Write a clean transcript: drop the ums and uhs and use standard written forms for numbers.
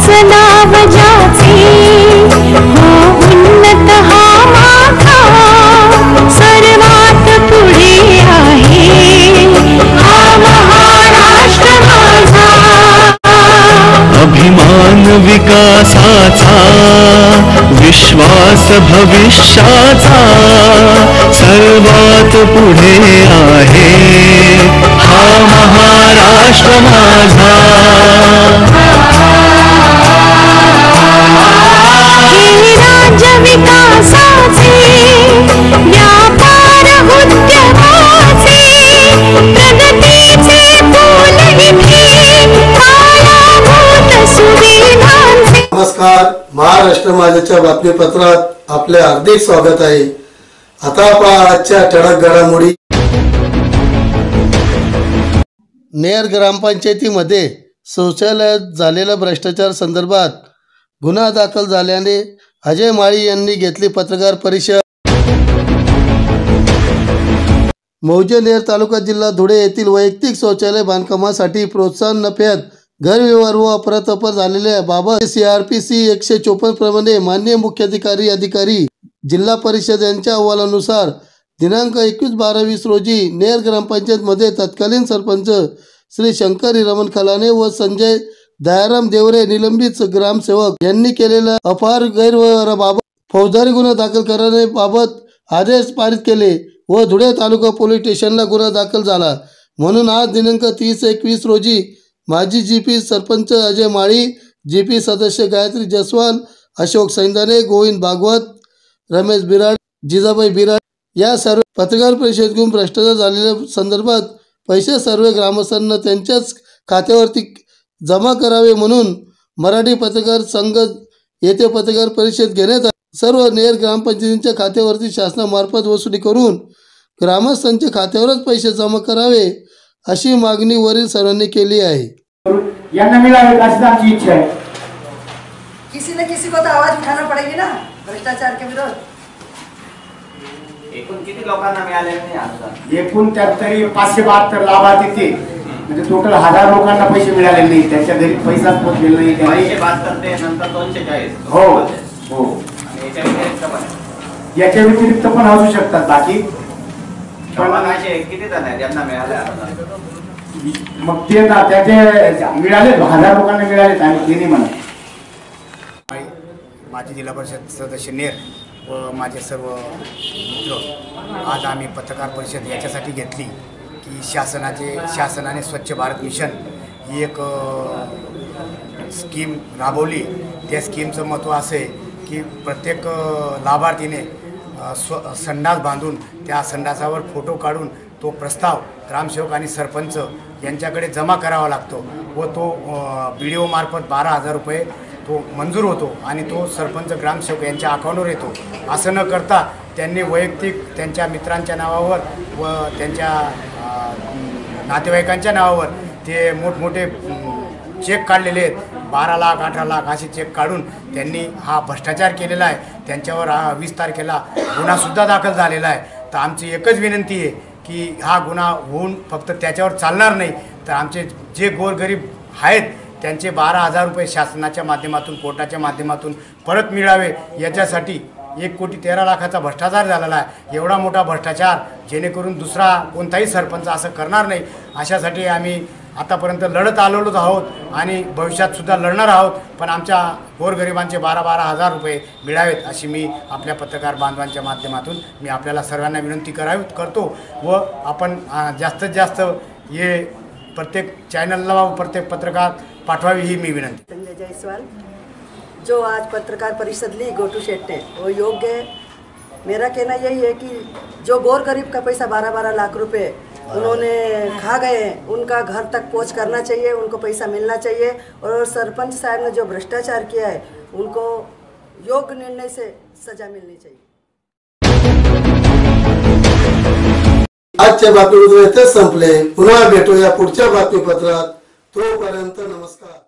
नाव ज्याचे हो उन्नत हा माथा सर्वात पुढे आहे हा महाराष्ट्र माझा। अभिमान विकासाचा विश्वास भविष्याचा सर्वात पुढे आहे हा महाराष्ट्र माझा। हे राज्य विकासाचे व्यापार उद्योगाचे प्रगतीचे फूल इथे पायाभूत सुविधांचे। नमस्कार, महाराष्ट्र माझ्याच्या बातमीपत्रात आपले हार्दिक स्वागत आहे। आता पहा आजच्या ठळक घडामोडी। नेर ग्रामपंचायतीमध्ये शौचालयात झालेल्या भ्रष्टाचार संदर्भात गुन्हा दाखल झाल्याने अजय माळी यांनी घेतली पत्रकार परिषद। मौजे नेर तालुका जिल्हा धुळे येथील वैयक्तिक शौचालय बांधकामासाठी प्रोत्साहन नफ्यात गैरव्यवहार व अफरातफर झालेल्या बाबत CRPC 154 प्रमाणे माननीय मुख्याधिकारी अधिकारी जिल्हा परिषद यांच्या अहवालानुसार दिनांक 21/12/20 रोजी नेर ग्रामपंचायतमध्ये तत्कालीन सरपंच श्री शंकर हिरामन खलाने व संजय दयाराम देवरे निलंबित ग्रामसेवक यांनी केलेल्या अफार गैरव्यवहाराबाबत फौजदारी गुन्हा दाखल करण्याबाबत आदेश पारित केले व धुळे तालुका पोलीस स्टेशनला गुन्हा दाखल झाला। म्हणून आज दिनांक 30/1/20 रोजी माजी GP सरपंच अजय माळी, GP सदस्य गायत्री जसवाल, अशोक सैंदाने, गोविंद भागवत, रमेश बिराड, जिजाबाई बिराड या सर्व पत्रकार परिषद घेऊन भ्रष्टाचार झालेल्या संदर्भात पैसे सर्व ग्रामस्थांना त्यांच्याच खात्यावरती जमा करावे म्हणून मराठी पत्रकार संघ येथे पत्रकार परिषद घेण्यात आली। सर्व नेर ग्रामपंचायतींच्या खात्यावरती शासनामार्फत वसुली करून ग्रामस्थांच्या खात्यावरच पैसे जमा करावे अशी मागणी वरील सर्वांनी केली आहे। यांना मिळावे अशी आमची इच्छा है। किसी न किसी को तो आवाज उठाना पड़ेगी ना भ्रष्टाचार के विरोध। एकूण किती लोकांना मिळाले नाही आता? एकूण त्यात तरी 572 लाभार्थी ते म्हणजे टोटल 1000 लोकांना पैसे मिळाले नाही, त्यांच्या घरी पैसाच पोहोचलेला नाही। 572 ते नंतर 240 हो हो आणि याच्या व्यतिरिक्त पण याच्या व्यतिरिक्त पण असू शकतात बाकी पण असे किती जण आहेत ज्यांना मिळाले आता? मग ते ना त्याचे मिळाले 1000 लोकांना मिळाले आणि ते नाही म्हणत। माजी जिल्हा परिषद सदस्य नेर व माझे सर्व मित्र आज आम्ही पत्रकार परिषद याच्यासाठी घेतली की शासनाने स्वच्छ भारत मिशन ही एक स्कीम राबवली। त्या स्कीमचं महत्त्व असं आहे की प्रत्येक लाभार्थीने संडास बांधून त्या संडासावर फोटो काढून तो प्रस्ताव ग्रामसेवक आणि सरपंच यांच्याकडे जमा करावा लागतो व तो BDO मार्फत 12,000 रुपये तो मंजूर होतो आणि तो सरपंच ग्रामसेवक यांच्या अकाउंटवर येतो। असं न करता त्यांनी वैयक्तिक त्यांच्या मित्रांच्या नावावर व त्यांच्या नातेवाईकांच्या नावावर ते मोठमोठे चेक काढलेले आहेत। 12 लाख 18 लाख असे चेक काढून त्यांनी हा भ्रष्टाचार केलेला आहे। त्यांच्यावर 20 तारखेला गुन्हासुद्धा दाखल झालेला आहे। तर आमची एकच विनंती आहे की हा गुन्हा होऊन फक्त त्याच्यावर चालणार नाही तर आमचे जे गोरगरीब आहेत त्यांचे 12,000 रुपये शासनाच्या माध्यमातून कोर्टाच्या माध्यमातून परत मिळावे याच्यासाठी 1,13,00,000चा भ्रष्टाचार झालेला आहे। एवढा मोठा भ्रष्टाचार जेणेकरून दुसरा कोणताही सरपंच असं करणार नाही अशासाठी आम्ही आतापर्यंत लढत आलेलोच आहोत आणि भविष्यातसुद्धा लढणार आहोत। पण आमच्या गोरगरिबांचे 12,000 रुपये मिळावेत अशी मी आपल्या पत्रकार बांधवांच्या माध्यमातून मी आपल्याला सर्वांना विनंती करतो व आपण जास्तीत जास्त हे प्रत्येक चॅनलला प्रत्येक पत्रकार पाठवावी ही मी विनंती। संजय जायसवाल जो आज पत्रकार परिषद ली गोटू शेट ने वो योग्य है। मेरा कहना यही है कि जो गौर गरीब का पैसा 12-12 लाख रुपए उन्होंने खा गए उनका घर तक पहुंच करना चाहिए, उनको पैसा मिलना चाहिए और सरपंच साहब ने जो भ्रष्टाचार किया है उनको योग्य निर्णय से सजा मिलनी चाहिए। आजच्या बातमीपत्र इथेच संपले। पुन्हा भेटूया पुढच्या बातमीपत्रात। तोपर्यंत नमस्कार।